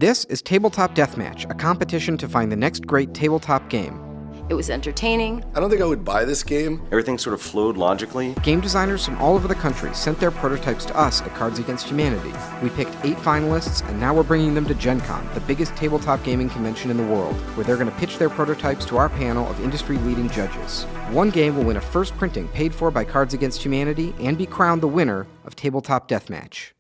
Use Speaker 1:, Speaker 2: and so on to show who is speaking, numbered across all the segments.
Speaker 1: This is Tabletop Deathmatch, a competition to find the next great tabletop game.
Speaker 2: It was entertaining.
Speaker 3: I don't think I would buy this game.
Speaker 4: Everything sort of flowed logically.
Speaker 1: Game designers from all over the country sent their prototypes to us at Cards Against Humanity. We picked 8 finalists, and now we're bringing them to Gen Con, the biggest tabletop gaming convention in the world, where they're going to pitch their prototypes to our panel of industry-leading judges. One game will win a first printing paid for by Cards Against Humanity and be crowned the winner of Tabletop Deathmatch.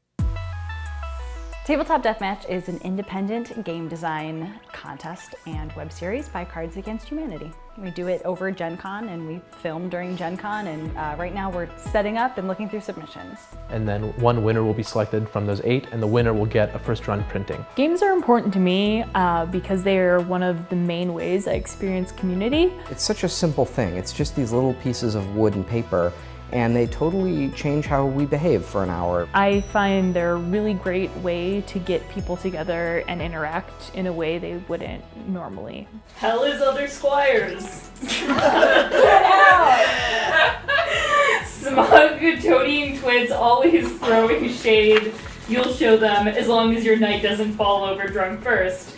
Speaker 5: Tabletop Deathmatch is an independent game design contest and web series by Cards Against Humanity. We do it over Gen Con and we film during Gen Con, and right now we're setting up and looking through submissions.
Speaker 6: And then one winner will be selected from those 8, and the winner will get a first run printing.
Speaker 7: Games are important to me because they're one of the main ways I experience community.
Speaker 8: It's such a simple thing. It's just these little pieces of wood and paper, and they totally change how we behave for an hour.
Speaker 7: I find they're a really great way to get people together and interact in a way they wouldn't normally.
Speaker 9: Hell is other squires. Smug, toadying twins always throwing shade. You'll show them as long as your knight doesn't fall over drunk first.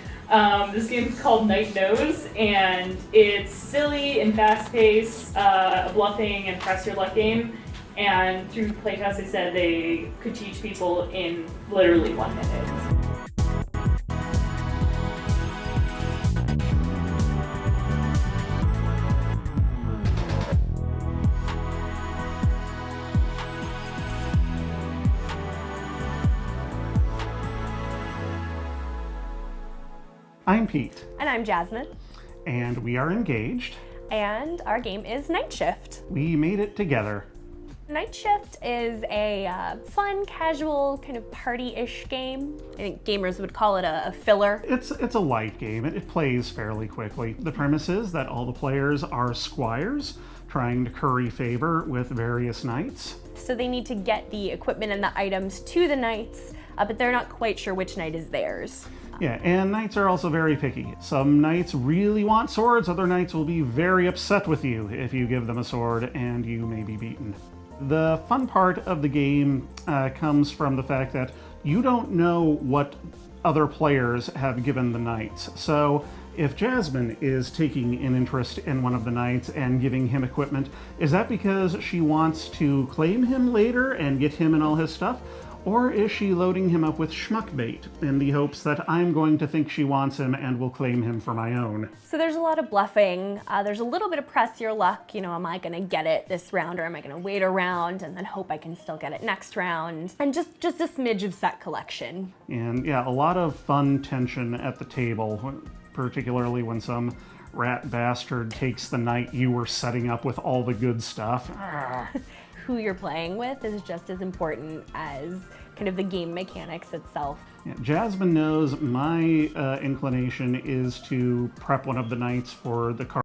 Speaker 9: This game is called Knight Knows, and it's silly and fast-paced, a bluffing and press your luck game. And through playtests, they said they could teach people in literally 1 minute.
Speaker 10: I'm Pete.
Speaker 11: And I'm Jasmine.
Speaker 10: And we are engaged.
Speaker 11: And our game is Night Shift.
Speaker 10: We made it together.
Speaker 11: Night Shift is a fun, casual, kind of party-ish game. I think gamers would call it a filler.
Speaker 10: It's a light game. It plays fairly quickly. The premise is that all the players are squires trying to curry favor with various knights.
Speaker 11: So they need to get the equipment and the items to the knights, but they're not quite sure which knight is theirs.
Speaker 10: Yeah, and knights are also very picky. Some knights really want swords, other knights will be very upset with you if you give them a sword and you may be beaten. The fun part of the game comes from the fact that you don't know what other players have given the knights. So if Jasmine is taking an interest in one of the knights and giving him equipment, is that because she wants to claim him later and get him and all his stuff? Or is she loading him up with schmuck bait in the hopes that I'm going to think she wants him and will claim him for my own?
Speaker 11: So there's a lot of bluffing. There's a little bit of press your luck. You know, am I going to get it this round, or am I going to wait a round and then hope I can still get it next round? And just a smidge of set collection.
Speaker 10: And yeah, a lot of fun tension at the table, particularly when some rat bastard takes the knight you were setting up with all the good stuff.
Speaker 11: Who you're playing with is just as important as kind of the game mechanics itself.
Speaker 10: Yeah, Jasmine knows my inclination is to prep one of the knights for the card